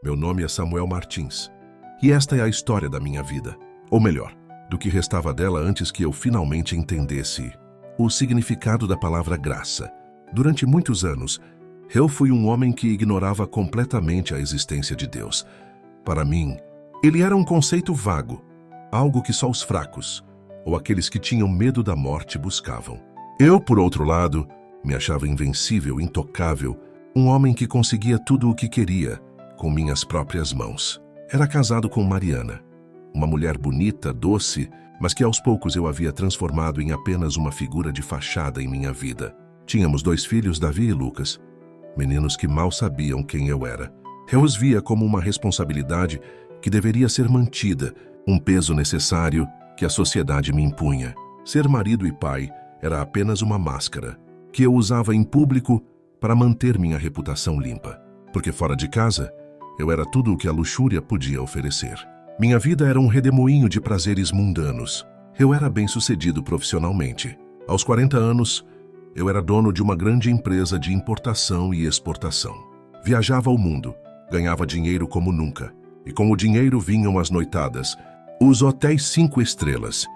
Meu nome é Samuel Martins. E esta é a história da minha vida. Ou melhor, do que restava dela antes que eu finalmente entendesse o significado da palavra graça. Durante muitos anos, eu fui um homem que ignorava completamente a existência de Deus. Para mim, ele era um conceito vago, algo que só os fracos, ou aqueles que tinham medo da morte buscavam. Eu, por outro lado, me achava invencível, intocável, um homem que conseguia tudo o que queria, com minhas próprias mãos. Era casado com Mariana, uma mulher bonita, doce, mas que aos poucos eu havia transformado em apenas uma figura de fachada em minha vida. Tínhamos 2 filhos, Davi e Lucas, meninos que mal sabiam quem eu era. Eu os via como uma responsabilidade que deveria ser mantida, um peso necessário que a sociedade me impunha. Ser marido e pai era apenas uma máscara, que eu usava em público para manter minha reputação limpa, porque fora de casa, eu era tudo o que a luxúria podia oferecer. Minha vida era um redemoinho de prazeres mundanos. Eu era bem-sucedido profissionalmente. Aos 40 anos, eu era dono de uma grande empresa de importação e exportação. Viajava ao mundo, ganhava dinheiro como nunca, e com o dinheiro vinham as noitadas, os hotéis 5 estrelas,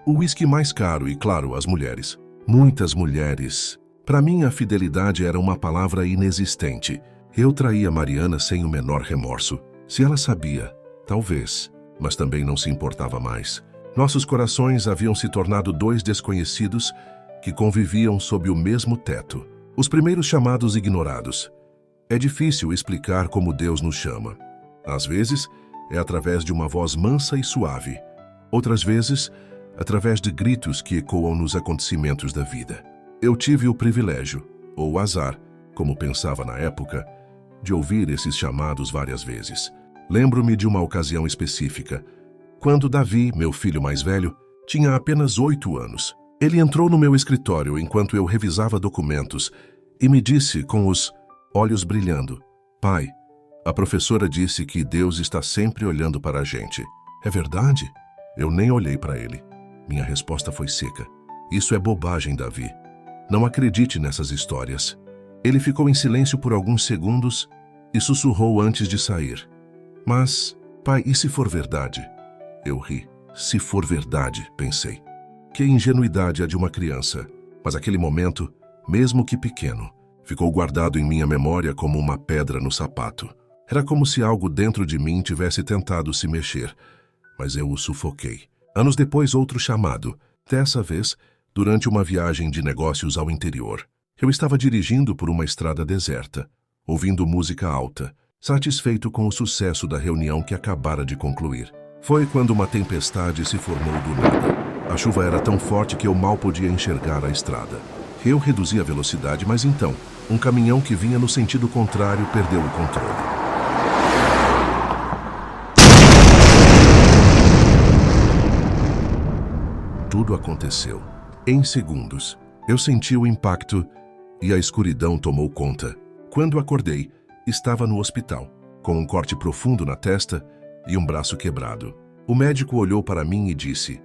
o uísque mais caro e, claro, as mulheres. Muitas mulheres. Para mim, a fidelidade era uma palavra inexistente. Eu traía Mariana sem o menor remorso. Se ela sabia, talvez, mas também não se importava mais. Nossos corações haviam se tornado 2 desconhecidos que conviviam sob o mesmo teto. Os primeiros chamados ignorados. É difícil explicar como Deus nos chama. Às vezes, é através de uma voz mansa e suave. Outras vezes, através de gritos que ecoam nos acontecimentos da vida. Eu tive o privilégio, ou o azar, como pensava na época, de ouvir esses chamados várias vezes. Lembro-me de uma ocasião específica, quando Davi, meu filho mais velho, tinha apenas 8 anos. Ele entrou no meu escritório enquanto eu revisava documentos e me disse com os olhos brilhando: "Pai, a professora disse que Deus está sempre olhando para a gente. É verdade?" Eu nem olhei para ele. Minha resposta foi seca: "Isso é bobagem, Davi. Não acredite nessas histórias." Ele ficou em silêncio por alguns segundos e sussurrou antes de sair: "Mas, pai, e se for verdade?" Eu ri. Se for verdade, pensei. Que ingenuidade a de uma criança. Mas aquele momento, mesmo que pequeno, ficou guardado em minha memória como uma pedra no sapato. Era como se algo dentro de mim tivesse tentado se mexer, mas eu o sufoquei. Anos depois, outro chamado, dessa vez, durante uma viagem de negócios ao interior. Eu estava dirigindo por uma estrada deserta, ouvindo música alta, satisfeito com o sucesso da reunião que acabara de concluir. Foi quando uma tempestade se formou do nada. A chuva era tão forte que eu mal podia enxergar a estrada. Eu reduzi a velocidade, mas então, um caminhão que vinha no sentido contrário perdeu o controle. Tudo aconteceu. Em segundos, eu senti o impacto e a escuridão tomou conta. Quando acordei, estava no hospital, com um corte profundo na testa e um braço quebrado. O médico olhou para mim e disse: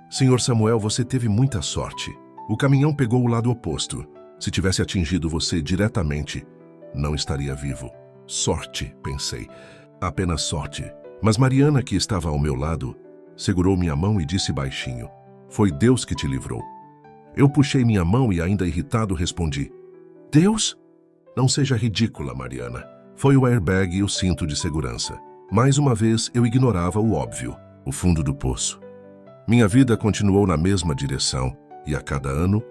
"Senhor Samuel, você teve muita sorte. O caminhão pegou o lado oposto. Se tivesse atingido você diretamente, não estaria vivo." Sorte, pensei. Apenas sorte. Mas Mariana, que estava ao meu lado, segurou minha mão e disse baixinho: "Foi Deus que te livrou." Eu puxei minha mão e, ainda irritado, respondi: "Deus?" "Não seja ridícula, Mariana. Foi o airbag e o cinto de segurança." Mais uma vez, eu ignorava o óbvio, o fundo do poço. Minha vida continuou na mesma direção e, a cada ano,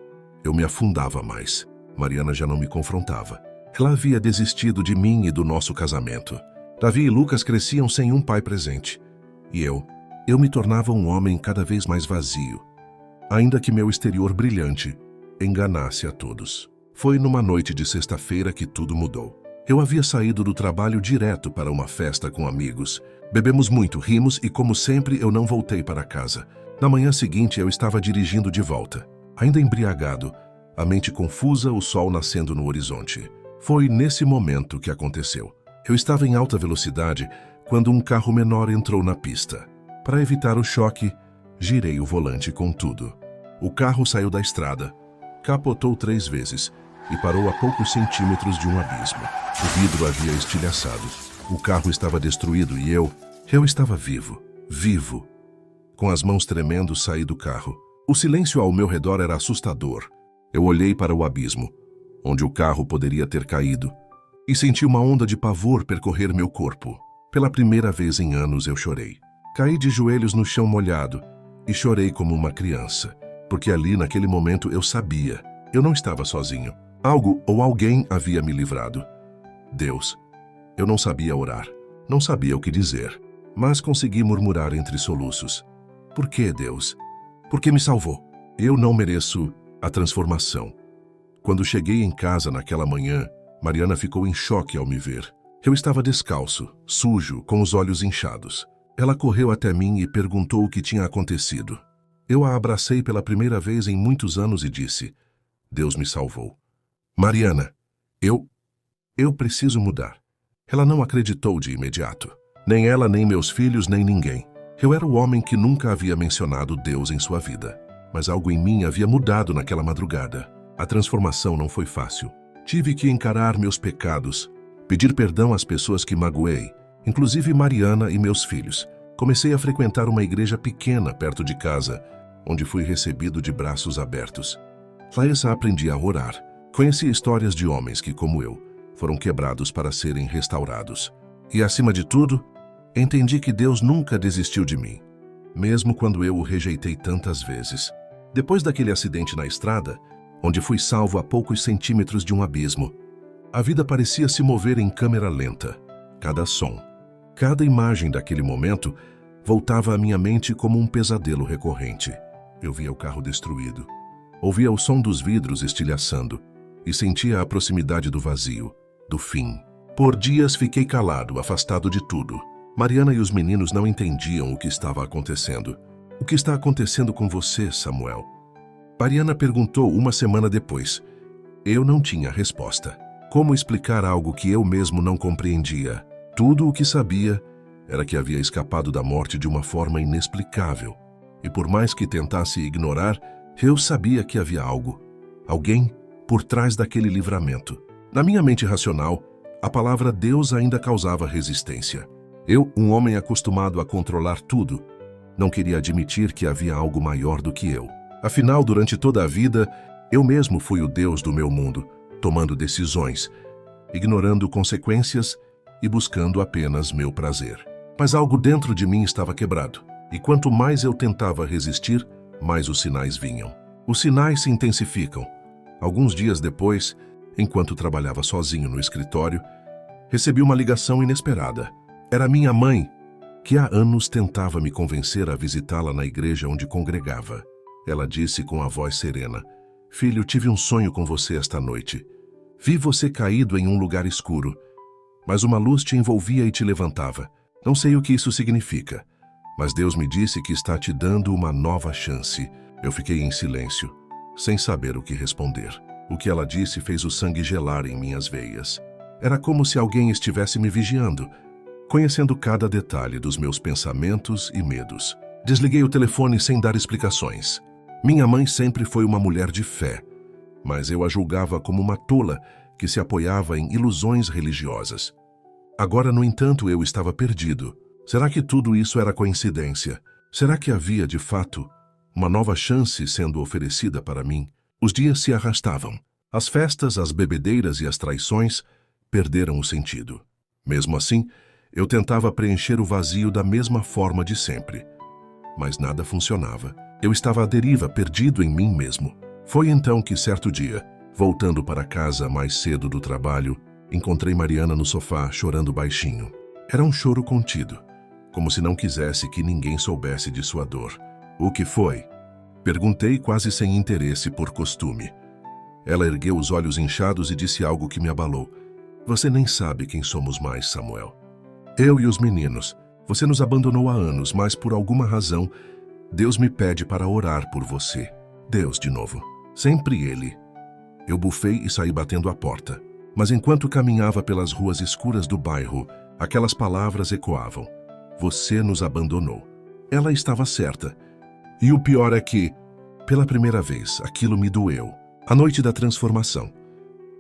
eu me afundava mais. Mariana já não me confrontava. Ela havia desistido de mim e do nosso casamento. Davi e Lucas cresciam sem um pai presente. E eu me tornava um homem cada vez mais vazio, ainda que meu exterior brilhante enganasse a todos. Foi numa noite de sexta-feira que tudo mudou. Eu havia saído do trabalho direto para uma festa com amigos. Bebemos muito, rimos e, como sempre, eu não voltei para casa. Na manhã seguinte, eu estava dirigindo de volta. Ainda embriagado, a mente confusa, o sol nascendo no horizonte. Foi nesse momento que aconteceu. Eu estava em alta velocidade quando um carro menor entrou na pista. Para evitar o choque, girei o volante com tudo. O carro saiu da estrada, capotou 3 vezes e parou a poucos centímetros de um abismo. O vidro havia estilhaçado. O carro estava destruído e eu estava vivo, vivo. Com as mãos tremendo, saí do carro. O silêncio ao meu redor era assustador. Eu olhei para o abismo, onde o carro poderia ter caído, e senti uma onda de pavor percorrer meu corpo. Pela primeira vez em anos eu chorei. Caí de joelhos no chão molhado e chorei como uma criança, porque ali naquele momento eu sabia, eu não estava sozinho. Algo ou alguém havia me livrado. Deus. Eu não sabia orar, não sabia o que dizer, mas consegui murmurar entre soluços. Por que, Deus? Por que me salvou? Eu não mereço a transformação. Quando cheguei em casa naquela manhã, Mariana ficou em choque ao me ver. Eu estava descalço, sujo, com os olhos inchados. Ela correu até mim e perguntou o que tinha acontecido. Eu a abracei pela primeira vez em muitos anos e disse: Deus me salvou. Mariana, eu preciso mudar. Ela não acreditou de imediato. Nem ela, nem meus filhos, nem ninguém. Eu era o homem que nunca havia mencionado Deus em sua vida. Mas algo em mim havia mudado naquela madrugada. A transformação não foi fácil. Tive que encarar meus pecados, pedir perdão às pessoas que magoei, inclusive Mariana e meus filhos. Comecei a frequentar uma igreja pequena perto de casa, onde fui recebido de braços abertos. Lá eu aprendi a orar. Conheci histórias de homens que, como eu, foram quebrados para serem restaurados. E, acima de tudo, entendi que Deus nunca desistiu de mim, mesmo quando eu o rejeitei tantas vezes. Depois daquele acidente na estrada, onde fui salvo a poucos centímetros de um abismo, a vida parecia se mover em câmera lenta. Cada som, cada imagem daquele momento voltava à minha mente como um pesadelo recorrente. Eu via o carro destruído, ouvia o som dos vidros estilhaçando e sentia a proximidade do vazio, do fim. Por dias fiquei calado, afastado de tudo. Mariana e os meninos não entendiam o que estava acontecendo. O que está acontecendo com você, Samuel? Mariana perguntou uma semana depois. Eu não tinha resposta. Como explicar algo que eu mesmo não compreendia? Tudo o que sabia era que havia escapado da morte de uma forma inexplicável. E por mais que tentasse ignorar, eu sabia que havia algo, alguém por trás daquele livramento. Na minha mente racional, a palavra Deus ainda causava resistência. Eu, um homem acostumado a controlar tudo, não queria admitir que havia algo maior do que eu. Afinal, durante toda a vida, eu mesmo fui o Deus do meu mundo, tomando decisões, ignorando consequências e buscando apenas meu prazer. Mas algo dentro de mim estava quebrado, e quanto mais eu tentava resistir, mais os sinais vinham. Os sinais se intensificam. Alguns dias depois, enquanto trabalhava sozinho no escritório, recebi uma ligação inesperada. Era minha mãe, que há anos tentava me convencer a visitá-la na igreja onde congregava. Ela disse com a voz serena: Filho, tive um sonho com você esta noite. Vi você caído em um lugar escuro, mas uma luz te envolvia e te levantava. Não sei o que isso significa, mas Deus me disse que está te dando uma nova chance. Eu fiquei em silêncio, sem saber o que responder. O que ela disse fez o sangue gelar em minhas veias. Era como se alguém estivesse me vigiando, conhecendo cada detalhe dos meus pensamentos e medos. Desliguei o telefone sem dar explicações. Minha mãe sempre foi uma mulher de fé, mas eu a julgava como uma tola que se apoiava em ilusões religiosas. Agora, no entanto, eu estava perdido. Será que tudo isso era coincidência? Será que havia, de fato, uma nova chance sendo oferecida para mim? Os dias se arrastavam. As festas, as bebedeiras e as traições perderam o sentido. Mesmo assim, eu tentava preencher o vazio da mesma forma de sempre. Mas nada funcionava. Eu estava à deriva, perdido em mim mesmo. Foi então que, certo dia, voltando para casa mais cedo do trabalho, encontrei Mariana no sofá, chorando baixinho. Era um choro contido, como se não quisesse que ninguém soubesse de sua dor. O que foi? Perguntei quase sem interesse por costume. Ela ergueu os olhos inchados e disse algo que me abalou. Você nem sabe quem somos mais, Samuel. Eu e os meninos. Você nos abandonou há anos, mas por alguma razão, Deus me pede para orar por você. Deus, de novo. Sempre Ele. Eu bufei e saí batendo a porta. Mas enquanto caminhava pelas ruas escuras do bairro, aquelas palavras ecoavam. Você nos abandonou. Ela estava certa. E o pior é que, pela primeira vez, aquilo me doeu. A noite da transformação.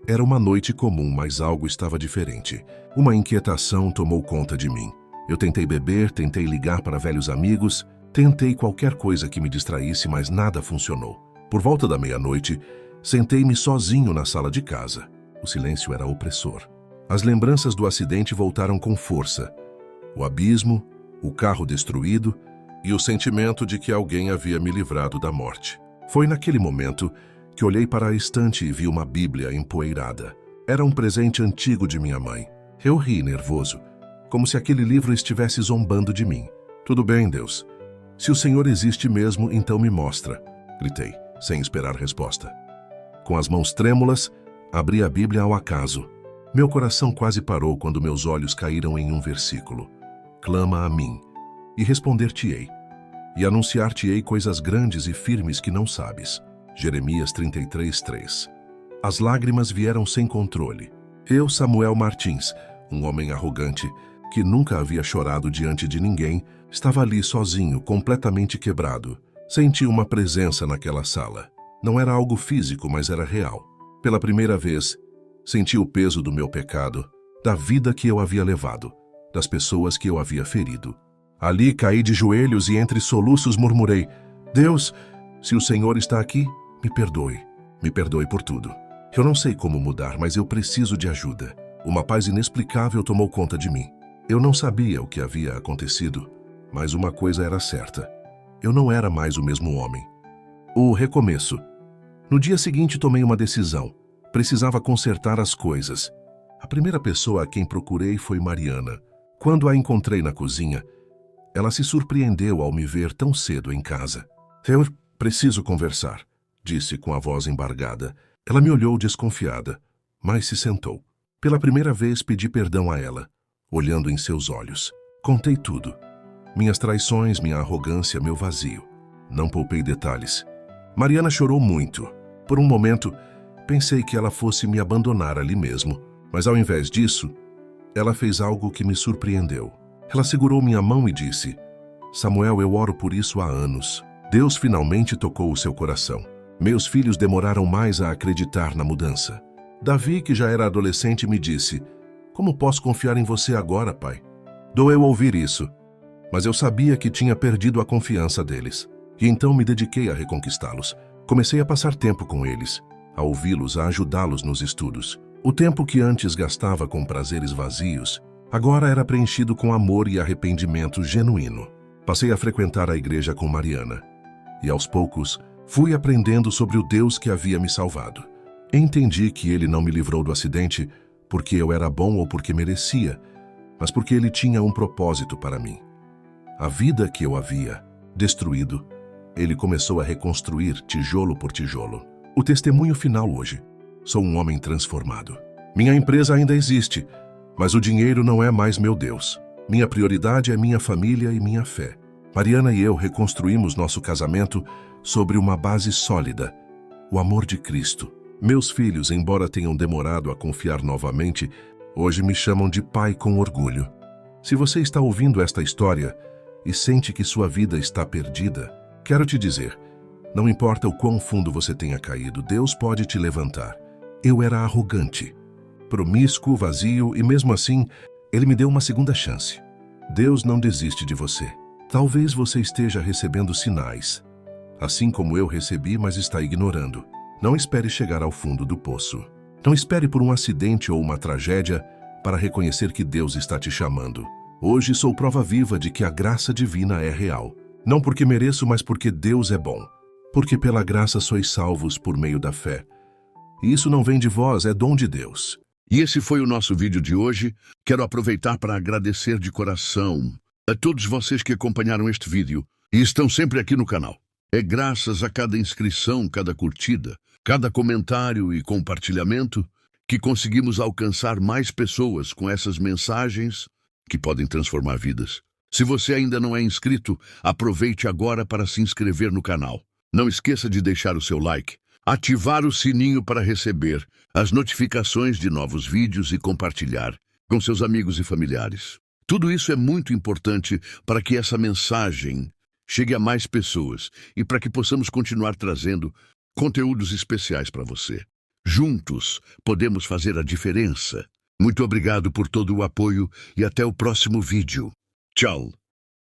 Era uma noite comum, mas algo estava diferente. Uma inquietação tomou conta de mim. Eu tentei beber, tentei ligar para velhos amigos, tentei qualquer coisa que me distraísse, mas nada funcionou. Por volta da meia-noite, sentei-me sozinho na sala de casa. O silêncio era opressor. As lembranças do acidente voltaram com força. O abismo, o carro destruído e o sentimento de que alguém havia me livrado da morte. Foi naquele momento que olhei para a estante e vi uma Bíblia empoeirada. Era um presente antigo de minha mãe. Eu ri nervoso, como se aquele livro estivesse zombando de mim. Tudo bem, Deus. Se o Senhor existe mesmo, então me mostra, gritei, sem esperar resposta. Com as mãos trêmulas, abri a Bíblia ao acaso. Meu coração quase parou quando meus olhos caíram em um versículo. Clama a mim, e responder-te-ei, e anunciar-te-ei coisas grandes e firmes que não sabes. Jeremias 33:3. As lágrimas vieram sem controle. Eu, Samuel Martins, um homem arrogante, que nunca havia chorado diante de ninguém, estava ali sozinho, completamente quebrado. Senti uma presença naquela sala. Não era algo físico, mas era real. Pela primeira vez, senti o peso do meu pecado, da vida que eu havia levado, das pessoas que eu havia ferido. Ali caí de joelhos e entre soluços murmurei: Deus, se o Senhor está aqui, me perdoe por tudo. Eu não sei como mudar, mas eu preciso de ajuda. Uma paz inexplicável tomou conta de mim. Eu não sabia o que havia acontecido, mas uma coisa era certa. Eu não era mais o mesmo homem. O recomeço. No dia seguinte tomei uma decisão. Precisava consertar as coisas. A primeira pessoa a quem procurei foi Mariana. Quando a encontrei na cozinha, ela se surpreendeu ao me ver tão cedo em casa. Eu preciso conversar, disse com a voz embargada. Ela me olhou desconfiada, mas se sentou. Pela primeira vez pedi perdão a ela, olhando em seus olhos. Contei tudo. Minhas traições, minha arrogância, meu vazio. Não poupei detalhes. Mariana chorou muito. Por um momento, pensei que ela fosse me abandonar ali mesmo, mas ao invés disso, ela fez algo que me surpreendeu. Ela segurou minha mão e disse: Samuel, eu oro por isso há anos. Deus finalmente tocou o seu coração. Meus filhos demoraram mais a acreditar na mudança. Davi, que já era adolescente, me disse: Como posso confiar em você agora, pai? Doeu ouvir isso, mas eu sabia que tinha perdido a confiança deles. E então me dediquei a reconquistá-los. Comecei a passar tempo com eles, a ouvi-los, a ajudá-los nos estudos. O tempo que antes gastava com prazeres vazios, agora era preenchido com amor e arrependimento genuíno. Passei a frequentar a igreja com Mariana. E aos poucos, fui aprendendo sobre o Deus que havia me salvado. Entendi que Ele não me livrou do acidente porque eu era bom ou porque merecia, mas porque Ele tinha um propósito para mim. A vida que eu havia destruído, Ele começou a reconstruir tijolo por tijolo. O testemunho final hoje: sou um homem transformado. Minha empresa ainda existe, mas o dinheiro não é mais meu Deus. Minha prioridade é minha família e minha fé. Mariana e eu reconstruímos nosso casamento sobre uma base sólida: o amor de Cristo. Meus filhos, embora tenham demorado a confiar novamente, hoje me chamam de pai com orgulho. Se você está ouvindo esta história e sente que sua vida está perdida, quero te dizer, não importa o quão fundo você tenha caído, Deus pode te levantar. Eu era arrogante, promíscuo, vazio e mesmo assim, Ele me deu uma segunda chance. Deus não desiste de você. Talvez você esteja recebendo sinais, assim como eu recebi, mas está ignorando. Não espere chegar ao fundo do poço. Não espere por um acidente ou uma tragédia para reconhecer que Deus está te chamando. Hoje sou prova viva de que a graça divina é real. Não porque mereço, mas porque Deus é bom. Porque pela graça sois salvos por meio da fé. E isso não vem de vós, é dom de Deus. E esse foi o nosso vídeo de hoje. Quero aproveitar para agradecer de coração a todos vocês que acompanharam este vídeo e estão sempre aqui no canal. É graças a cada inscrição, cada curtida, cada comentário e compartilhamento que conseguimos alcançar mais pessoas com essas mensagens que podem transformar vidas. Se você ainda não é inscrito, aproveite agora para se inscrever no canal. Não esqueça de deixar o seu like, ativar o sininho para receber as notificações de novos vídeos e compartilhar com seus amigos e familiares. Tudo isso é muito importante para que essa mensagem chegue a mais pessoas e para que possamos continuar trazendo conteúdos especiais para você. Juntos, podemos fazer a diferença. Muito obrigado por todo o apoio e até o próximo vídeo. Tchau!